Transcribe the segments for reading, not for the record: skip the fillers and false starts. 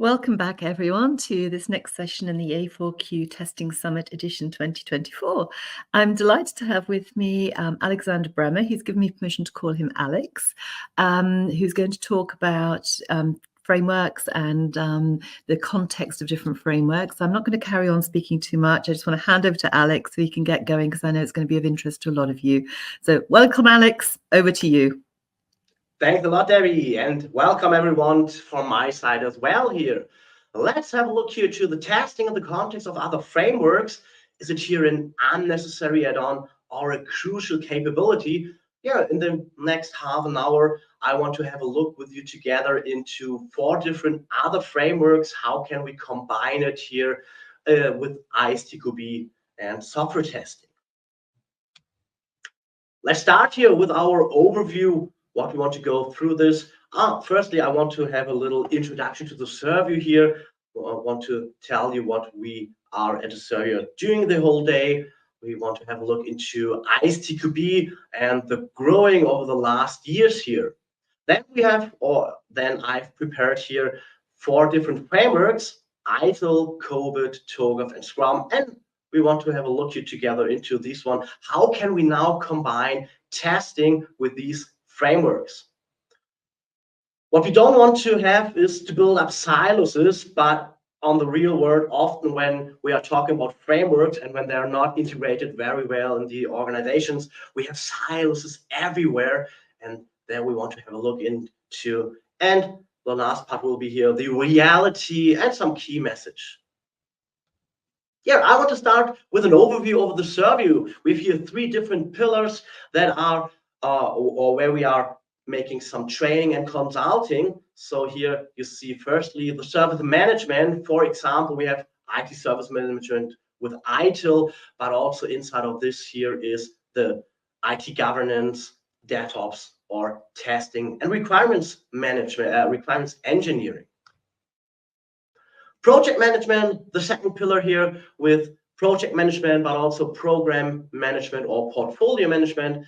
Welcome back, everyone, to this next session in the A4Q Testing Summit Edition 2024. I'm delighted to have with me Alexander Bremer. He's given me permission to call him Alex, who's going to talk about frameworks and the context of different frameworks. I'm not going to carry on speaking too much. I just want to hand over to Alex so he can get going, because I know it's going to be of interest to a lot of you. So welcome, Alex. Over to you. Thanks a lot, Debbie, and welcome everyone from my side as well here. Let's have a look here to the testing in the context of other frameworks. Is it here an unnecessary add-on or a crucial capability? Yeah, in the next half an hour, I want to have a look with you together into 4 different other frameworks. How can we combine it here with ISTQB and software testing? Let's start here with our overview, what we want to go through this. Firstly, I want to have a little introduction to the survey here. I want to tell you what we are at the survey doing the whole day. We want to have a look into ISTQB and the growing over the last years here. Then I've prepared here 4 different frameworks: ITIL, COBIT, TOGAF, and Scrum. And we want to have a look here together into this one. How can we now combine testing with these frameworks? What we don't want to have is to build up silos, but on the real world, often when we are talking about frameworks and when they are not integrated very well in the organizations, we have silos everywhere, and there we want to have a look into. And the last part will be here, the reality and some key message. Yeah, I want to start with an overview of the survey. We have here 3 different pillars that are or where we are making some training and consulting. So here you see firstly the service management. For example, we have IT service management with ITIL, but also inside of this here is the IT governance, DevOps, or testing and requirements management, requirements engineering. Project management, the second pillar here, with project management, but also program management or portfolio management.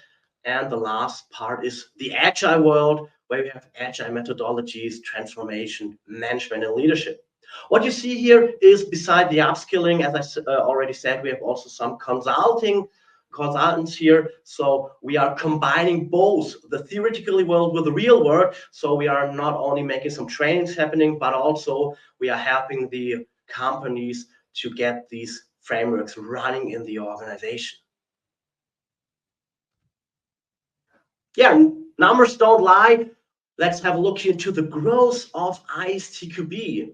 And the last part is the agile world, where we have agile methodologies, transformation, management, and leadership. What you see here is, beside the upskilling, as I already said, we have also some consultants here. So we are combining both the theoretical world with the real world. So we are not only making some trainings happening, but also we are helping the companies to get these frameworks running in the organization. Yeah, numbers don't lie. Let's have a look into the growth of ISTQB.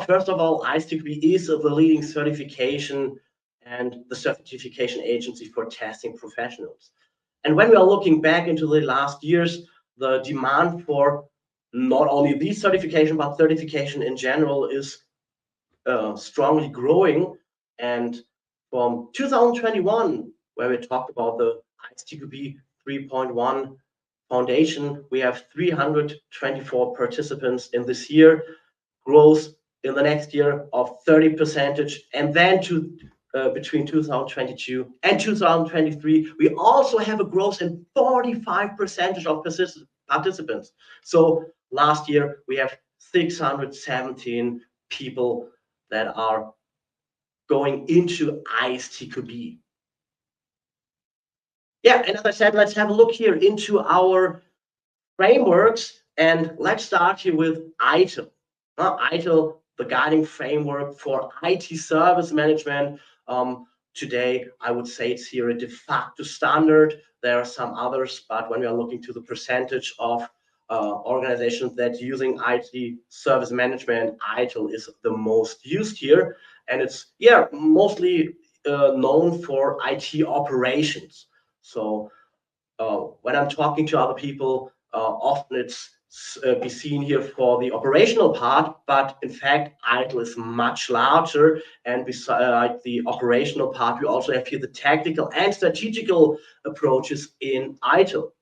First of all, ISTQB is the leading certification and the certification agency for testing professionals. And when we are looking back into the last years, the demand for not only this certification, but certification in general is strongly growing. And from 2021, where we talked about the ISTQB 3.1 foundation, we have 324 participants in this year, growth in the next year of 30%, and then between 2022 and 2023, we also have a growth in 45% of participants. So last year we have 617 people that are going into ISTQB. Yeah, and as I said, let's have a look here into our frameworks, and let's start here with ITIL. ITIL, the guiding framework for IT service management. Today, I would say it's here a de facto standard. There are some others, but when we are looking to the percentage of organizations that are using IT service management, ITIL is the most used here, and it's mostly known for IT operations. So when I'm talking to other people, often it's be seen here for the operational part, but in fact, ITIL is much larger. And besides the operational part, we also have here the tactical and strategical approaches in ITIL.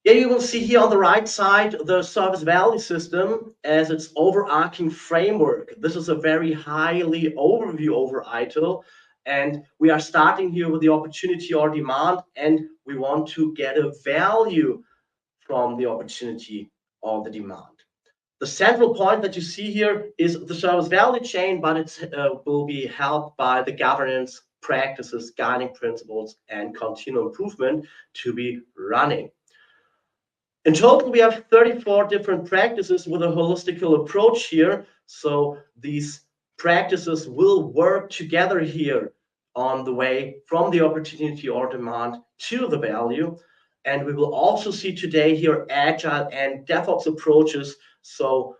Yeah, you will see here on the right side the service value system as its overarching framework. This is a very highly overview over ITIL. And we are starting here with the opportunity or demand, and we want to get a value from the opportunity or the demand. The central point that you see here is the service value chain, but it will be helped by the governance practices, guiding principles, and continual improvement to be running. In total, we have 34 different practices with a holistical approach here. So these practices will work together here on the way from the opportunity or demand to the value. And we will also see today here agile and DevOps approaches. So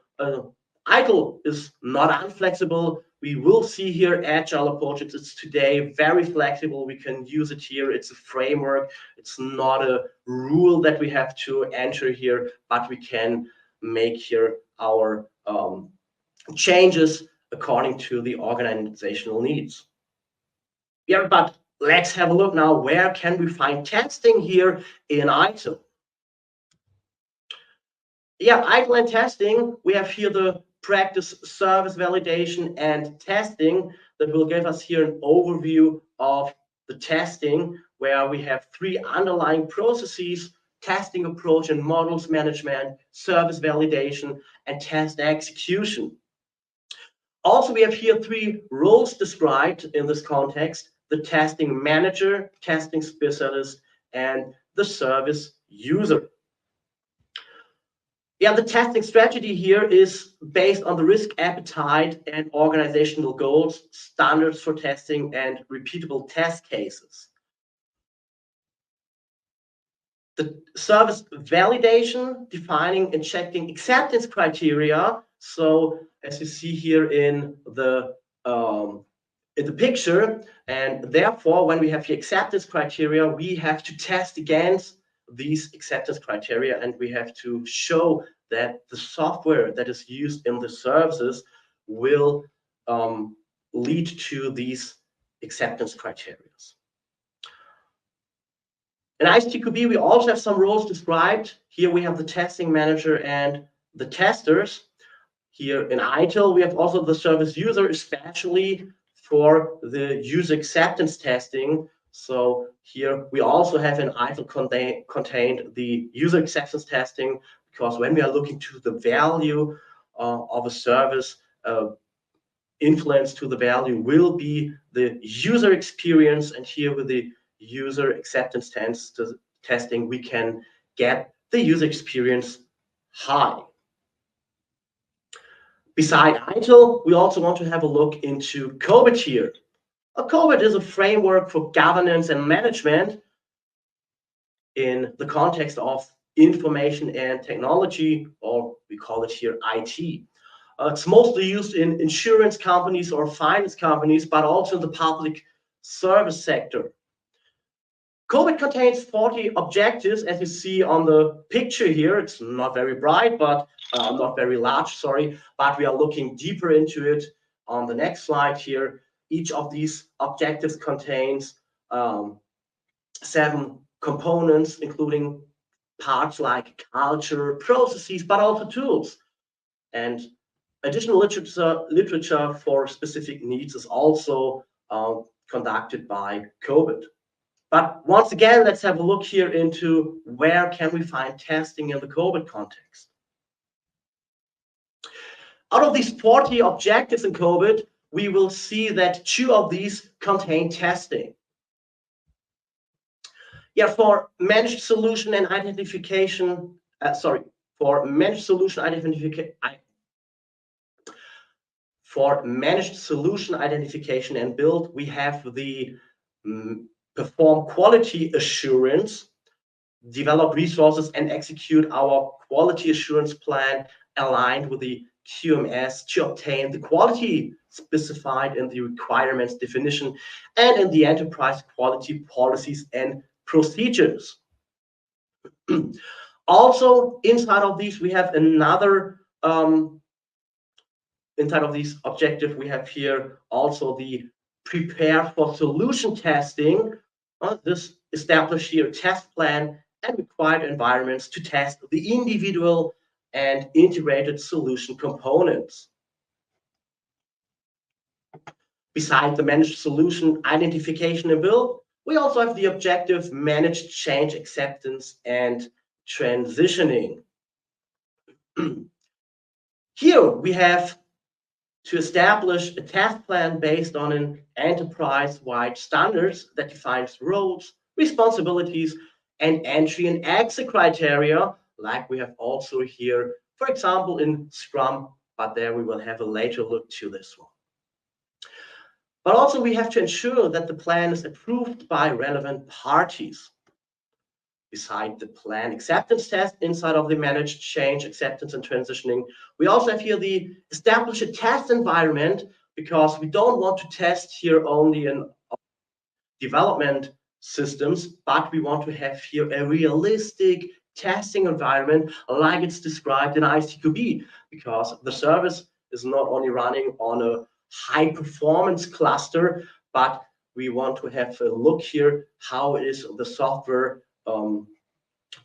ITIL is not unflexible. We will see here agile approaches. It's today very flexible. We can use it here. It's a framework. It's not a rule that we have to enter here, but we can make here our changes according to the organizational needs. Yeah, but let's have a look now. Where can we find testing here in ITIL? Yeah, ITIL and testing, we have here the practice service validation and testing that will give us here an overview of the testing, where we have three underlying processes: testing approach and models management, service validation, and test execution. Also, we have here three roles described in this context: the testing manager, testing specialist, and the service user. Yeah, the testing strategy here is based on the risk appetite and organizational goals, standards for testing, and repeatable test cases. The service validation, defining and checking acceptance criteria. So as you see here in the picture, and therefore when we have the acceptance criteria, we have to test against these acceptance criteria, and we have to show that the software that is used in the services will lead to these acceptance criteria. In ISTQB, we also have some roles described. Here we have the testing manager and the testers. Here in ITIL, we have also the service user, especially for the user acceptance testing. So here we also have in ITIL contained the user acceptance testing, because when we are looking to the value of a service, influence to the value will be the user experience. And here with the user acceptance testing, we can get the user experience high. Beside ITIL, we also want to have a look into COBIT here. A COBIT is a framework for governance and management in the context of information and technology, or we call it here IT. It's mostly used in insurance companies or finance companies, but also in the public service sector. COBIT contains 40 objectives, as you see on the picture here. It's not very bright, but not very large, sorry, but we are looking deeper into it on the next slide here. Each of these objectives contains 7 components, including parts like culture, processes, but also tools. And additional literature for specific needs is also conducted by COBIT. But once again, let's have a look here into where can we find testing in the COBIT context. Out of these 40 objectives in COBIT, we will see that 2 of these contain testing. Yeah, for managed solution and identification, for managed solution identification and build, we have the perform quality assurance, develop resources, and execute our quality assurance plan aligned with the QMS to obtain the quality specified in the requirements definition and in the enterprise quality policies and procedures. Also, inside of these, we have another, inside of these objective, we have here also the prepare for solution testing. This establish here test plan and required environments to test the individual and integrated solution components. Besides the managed solution identification and build, we also have the objective managed change acceptance and transitioning. Here we have to establish a test plan based on an enterprise-wide standards that defines roles, responsibilities, and entry and exit criteria, like we have also here, for example, in Scrum, but there we will have a later look to this one. But also we have to ensure that the plan is approved by relevant parties. Beside the plan acceptance test inside of the managed change, acceptance, and transitioning, we also have here the establish a test environment, because we don't want to test here only in development systems, but we want to have here a realistic testing environment like it's described in ISTQB, because the service is not only running on a high performance cluster, but we want to have a look here how is the software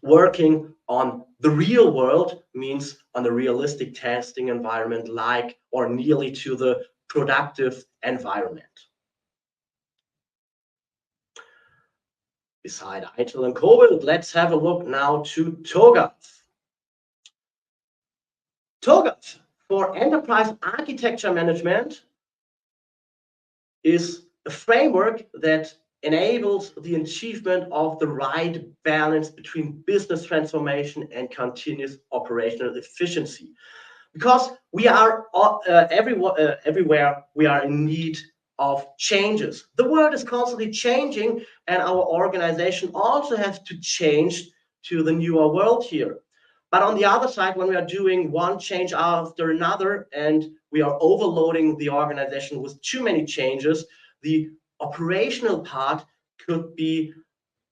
working on the real world, means on a realistic testing environment, like or nearly to the productive environment. Beside ITIL and COBIT, let's have a look now to TOGAF. TOGAF for Enterprise Architecture Management is a framework that enables the achievement of the right balance between business transformation and continuous operational efficiency. Because we are everywhere we are in need of changes. The world is constantly changing, and our organization also has to change to the newer world here. But on the other side, when we are doing one change after another and we are overloading the organization with too many changes, the operational part could be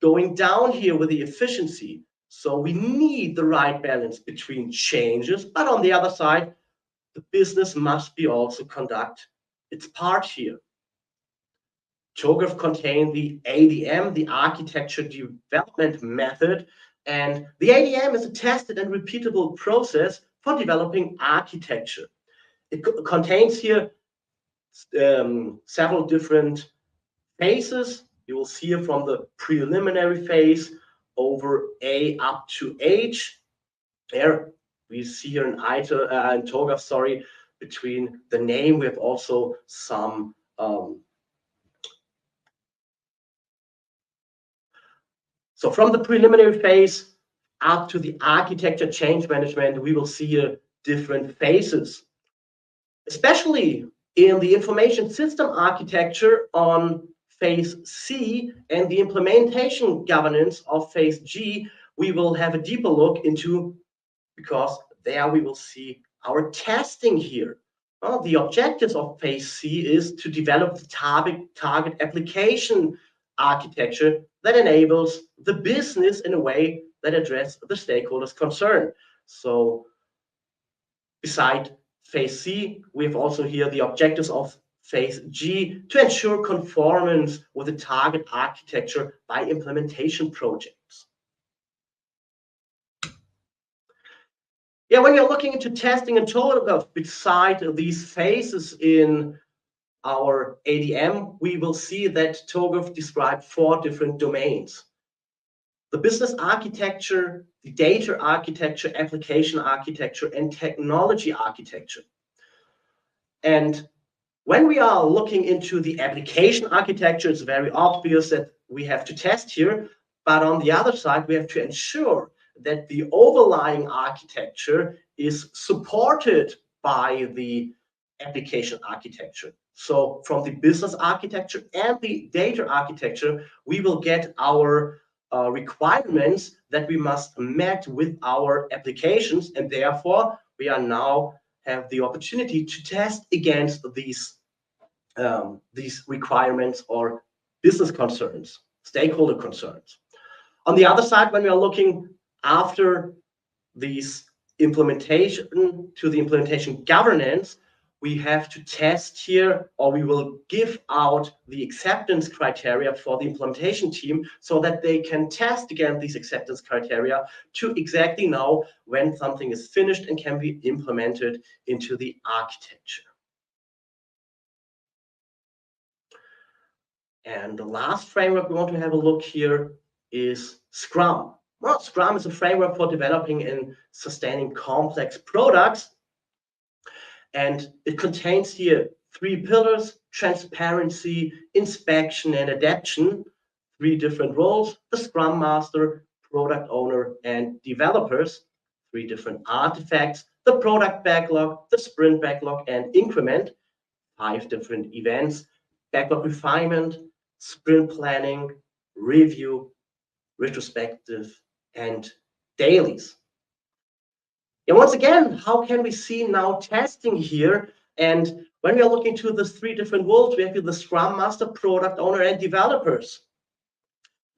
going down here with the efficiency. So we need the right balance between changes, but on the other side, the business must be also conduct its part here. TOGAF contains the ADM, the architecture development method, and the ADM is a tested and repeatable process for developing architecture. It contains here several different phases. You will see here from the preliminary phase over A up to H. There we see here in ITIL and TOGAF, sorry, between the name we have also some so from the preliminary phase up to the architecture change management, we will see here different phases, especially in the information system architecture on phase C and the implementation governance of phase G. We will have a deeper look into, because there we will see our testing here. The objectives of phase C is to develop the target application architecture that enables the business in a way that addresses the stakeholders' concern. So beside phase C, we have also here the objectives of phase G to ensure conformance with the target architecture by implementation projects. Yeah, when you're looking into testing and TOGAF, beside these phases in our ADM, we will see that TOGAF describes 4 different domains: the business architecture, the data architecture, application architecture, and technology architecture. And when we are looking into the application architecture, it's very obvious that we have to test here. But on the other side, we have to ensure that the overlying architecture is supported by the application architecture. So from the business architecture and the data architecture, we will get our requirements that we must meet with our applications, and therefore we are now have the opportunity to test against these requirements or business concerns, stakeholder concerns. On the other side, when we are looking after these implementation to the implementation governance, we have to test here, or we will give out the acceptance criteria for the implementation team so that they can test against these acceptance criteria to exactly know when something is finished and can be implemented into the architecture. And the last framework we want to have a look here is Scrum. Well, Scrum is a framework for developing and sustaining complex products. And it contains here 3 pillars: transparency, inspection, and adaptation. 3 different roles: the Scrum Master, product owner, and developers. 3 different artifacts: the product backlog, the sprint backlog, and increment. 5 different events: backlog refinement, sprint planning, review, retrospective, and dailies. And once again, how can we see now testing here? And when we are looking to the 3 different worlds, we have here the Scrum Master, product owner, and developers.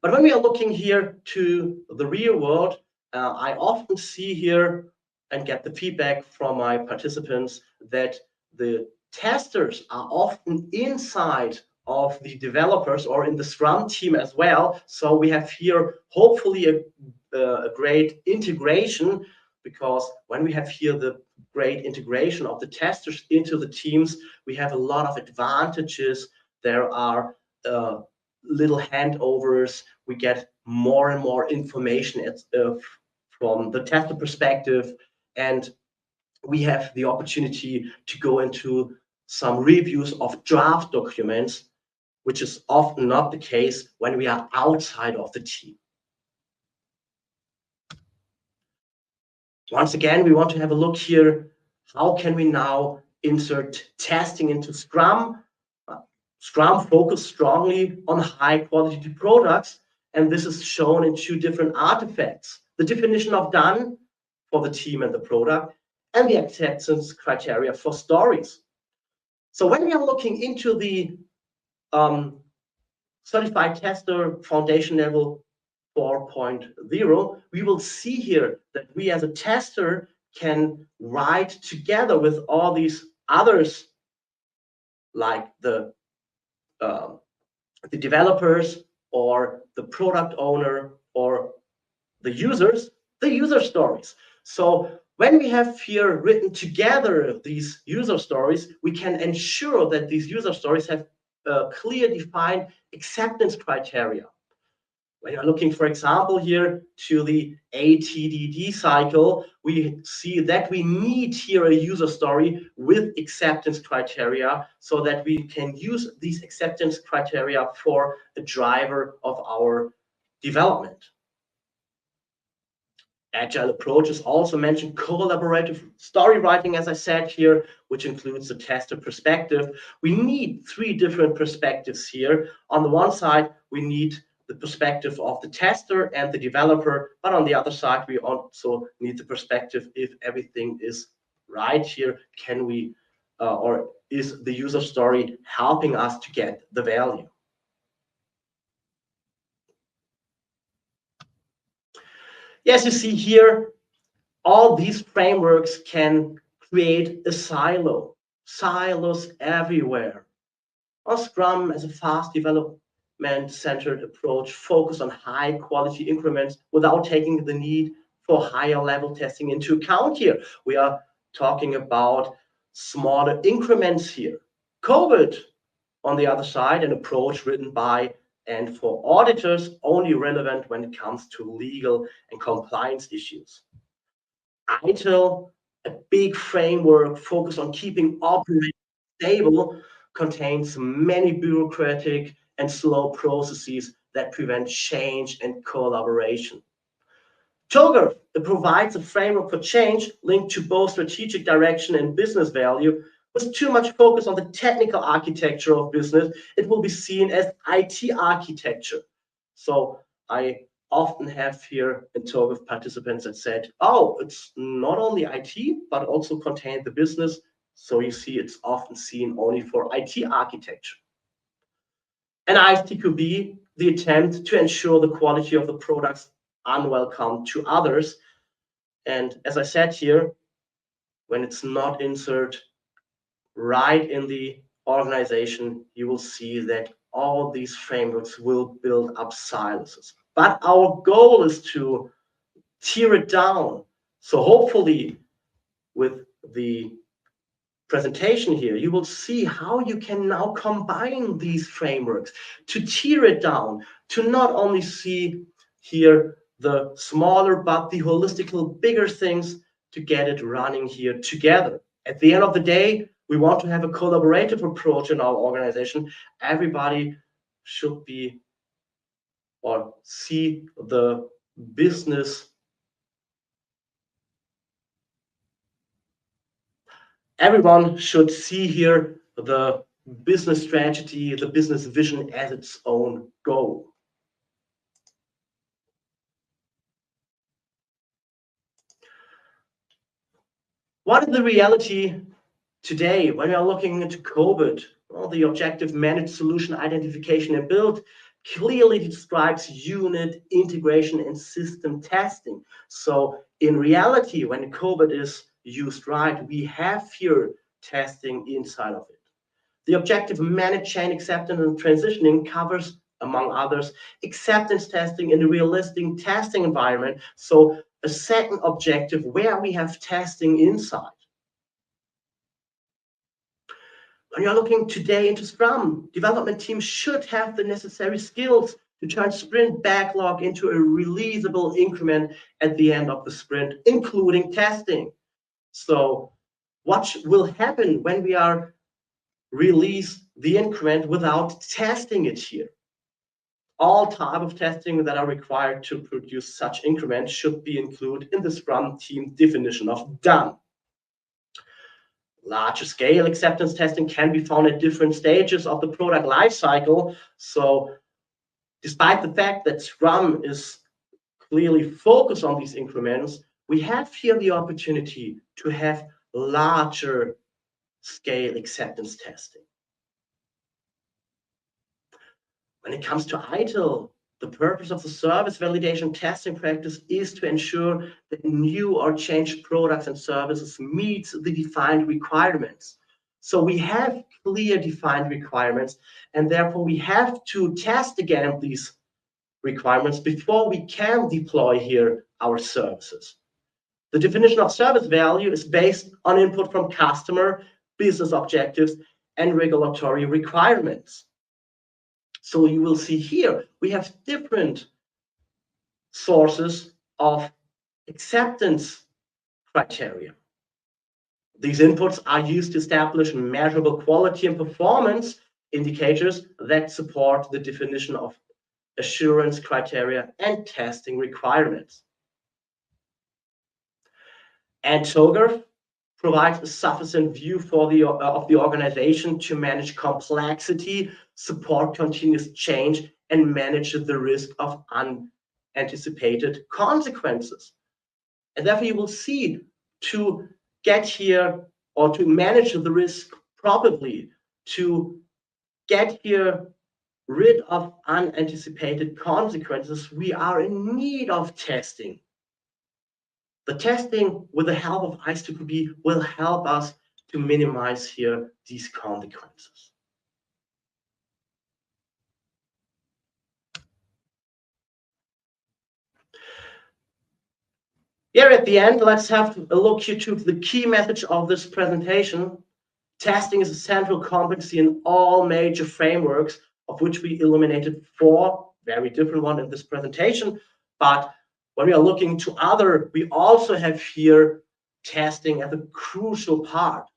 But when we are looking here to the real world, I often see here and get the feedback from my participants that the testers are often inside of the developers or in the Scrum team as well. So we have here hopefully a great integration, because when we have here the great integration of the testers into the teams, we have a lot of advantages. There are little handovers. We get more and more information from the tester perspective, and we have the opportunity to go into some reviews of draft documents, which is often not the case when we are outside of the team. Once again, we want to have a look here. How can we now insert testing into Scrum? Scrum focuses strongly on high quality products, and this is shown in 2 different artifacts: the definition of done for the team and the product, and the acceptance criteria for stories. So when we are looking into the certified tester foundation level 4.0, we will see here that we as a tester can write together with all these others, like the developers or the product owner or the users, the user stories. So when we have here written together these user stories, we can ensure that these user stories have clear defined acceptance criteria. When you're looking, for example, here to the ATDD cycle, we see that we need here a user story with acceptance criteria, so that we can use these acceptance criteria for the driver of our development. Agile approaches also mentioned collaborative story writing, as I said here, which includes the tester perspective. We need 3 different perspectives here. On the one side, we need the perspective of the tester and the developer, but on the other side, we also need the perspective if everything is right here. Can we, or is the user story helping us to get the value? Yes, you see here, all these frameworks can create a silo, silos everywhere. Or Scrum, as a fast development-centered approach, focus on high-quality increments without taking the need for higher-level testing into account here. We are talking about smaller increments here. COBIT, on the other side, an approach written by and for auditors, only relevant when it comes to legal and compliance issues. ITIL, a big framework focused on keeping operations stable, contains many bureaucratic and slow processes that prevent change and collaboration. TOGAF, it provides a framework for change linked to both strategic direction and business value. With too much focus on the technical architecture of business, it will be seen as IT architecture. So I often have here in TOGAF participants that said, oh, it's not only IT, but also contains the business. So you see, it's often seen only for IT architecture. And ISTQB, the attempt to ensure the quality of the products unwelcome to others. And as I said here, when it's not inserted right in the organization, you will see that all these frameworks will build up silos. But our goal is to tear it down. So hopefully with the presentation here, you will see how you can now combine these frameworks to tear it down, to not only see here the smaller but the holistical bigger things, to get it running here together. At the end of the day, we want to have a collaborative approach in our organization. Everybody should be or see the business. Everyone should see here the business strategy, the business vision as its own goal. What is the reality today when we are looking into COBIT? Well, the objective managed solution identification and build clearly describes unit integration and system testing. So in reality, when COBIT is used right, we have here testing inside of it. The objective managed chain acceptance and transitioning covers, among others, acceptance testing in a realistic testing environment. So a second objective where we have testing inside. When you're looking today into Scrum, development teams should have the necessary skills to turn sprint backlog into a releasable increment at the end of the sprint, including testing. So what will happen when we are release the increment without testing it here? All type of testing that are required to produce such increments should be included in the Scrum team definition of done. Larger scale acceptance testing can be found at different stages of the product lifecycle. So despite the fact that Scrum is clearly focused on these increments, we have here the opportunity to have larger scale acceptance testing. When it comes to ITIL, the purpose of the service validation testing practice is to ensure that new or changed products and services meet the defined requirements. So we have clear defined requirements, and therefore we have to test against these requirements before we can deploy here our services. The definition of service value is based on input from customer, business objectives, and regulatory requirements. So you will see here, we have different sources of acceptance criteria. These inputs are used to establish measurable quality and performance indicators that support the definition of assurance criteria and testing requirements. And TOGAF provides a sufficient view for of the organization to manage complexity, support continuous change, and manage the risk of unanticipated consequences. And therefore, you will see, to get here or to manage the risk properly, to get here rid of unanticipated consequences, we are in need of testing. The testing with the help of ISTQB will help us to minimize here these consequences. Here at the end, let's have a look here to the key message of this presentation. Testing is a central competency in all major frameworks, of which we eliminated 4 very different ones in this presentation. But when we are looking to other, we also have here testing as a crucial part.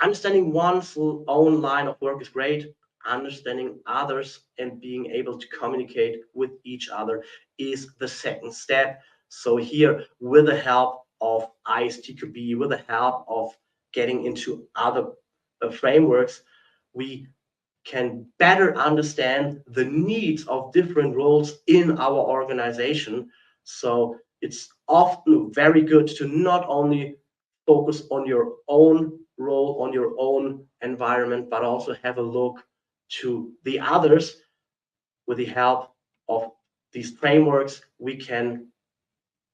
Understanding one's own line of work is great. Understanding others and being able to communicate with each other is the second step. So here, with the help of ISTQB, with the help of getting into other frameworks, we can better understand the needs of different roles in our organization. So it's often very good to not only focus on your own role, on your own environment, but also have a look to the others. With the help of these frameworks, we can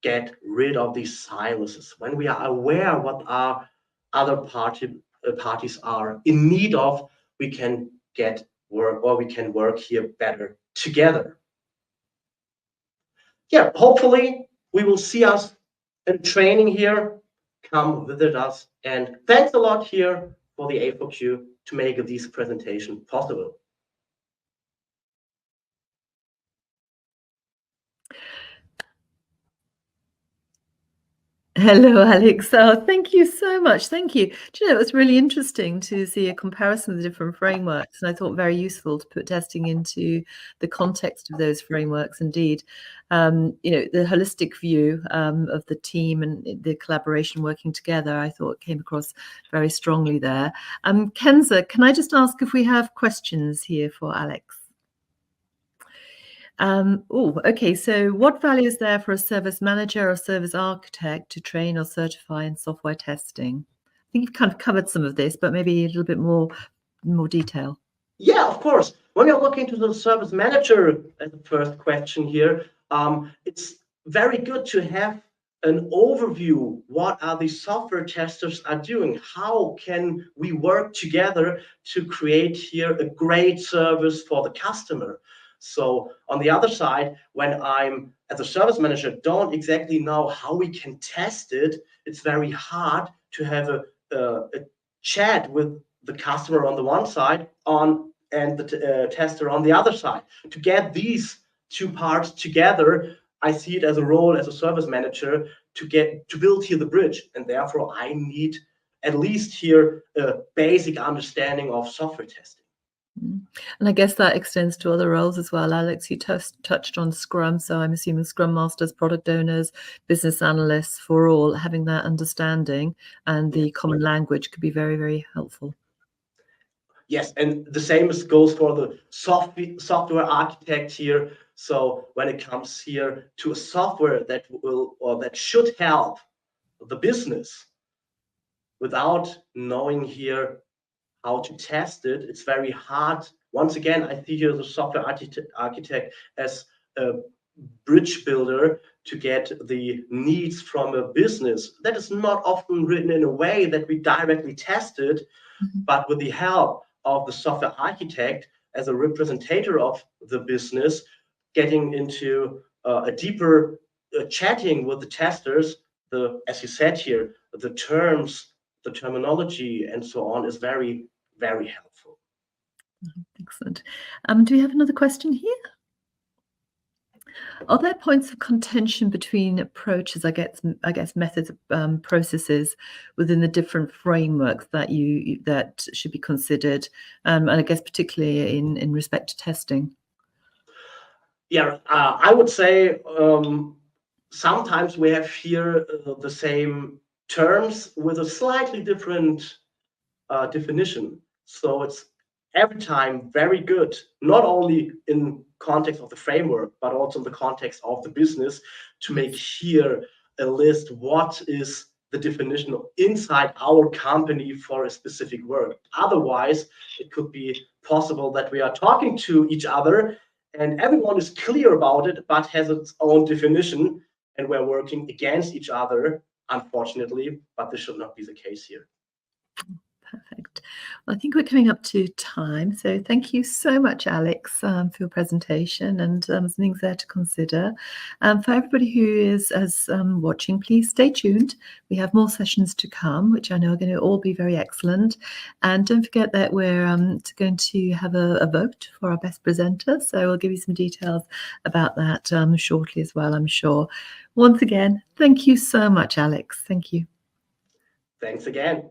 get rid of these silos. When we are aware what our other parties are in need of, we can get work, or we can work here better together. Yeah, hopefully we will see us in training here. Come visit us, and thanks a lot here for the A4Q to make this presentation possible. Hello, Alex. Oh, thank you so much. Thank you. Do you know, it was really interesting to see a comparison of the different frameworks, and I thought very useful to put testing into the context of those frameworks. Indeed, the holistic view of the team and the collaboration working together, I thought came across very strongly there. Kenza, can I just ask if we have questions here for Alex? Okay. So what value is there for a service manager or service architect to train or certify in software testing? I think you've kind of covered some of this, but maybe a little bit more detail. Yeah, of course. When you're looking to the service manager as the first question here, it's very good to have an overview. What are the software testers are doing? How can we work together to create here a great service for the customer? So on the other side, when I'm as a service manager, don't exactly know how we can test it, it's very hard to have a chat with the customer on the one side and the tester on the other side. To get these two parts together, I see it as a role as a service manager to build here the bridge, and therefore I need at least here a basic understanding of software testing. And I guess that extends to other roles as well. Alex, you touched on Scrum, so I'm assuming Scrum Masters, product owners, business analysts, for all having that understanding and the common language could be very, very helpful. Yes, and the same goes for the software architect here. So when it comes here to a software that will or that should help the business, without knowing here how to test it, it's very hard. Once again, I see here the software architect as a bridge builder to get the needs from a business that is not often written in a way that we directly test it, but with the help of the software architect as a representative of the business, getting into a deeper chatting with the testers, as you said here, the terms, the terminology, and so on is very, very helpful. Excellent. Do we have another question here? Are there points of contention between approaches, I guess methods, processes within the different frameworks that should be considered, and I guess particularly in respect to testing? Yeah, I would say sometimes we have here the same terms with a slightly different definition. So it's every time very good, not only in context of the framework, but also in the context of the business, to make here a list what is the definition inside our company for a specific work. Otherwise, it could be possible that we are talking to each other and everyone is clear about it, but has its own definition, and we're working against each other, unfortunately, but this should not be the case here. Perfect. Well, I think we're coming up to time. So thank you so much, Alex, for your presentation and some things there to consider. For everybody who is watching, please stay tuned. We have more sessions to come, which I know are going to all be very excellent. And don't forget that we're going to have a vote for our best presenter. So we'll give you some details about that shortly as well, I'm sure. Once again, thank you so much, Alex. Thank you. Thanks again.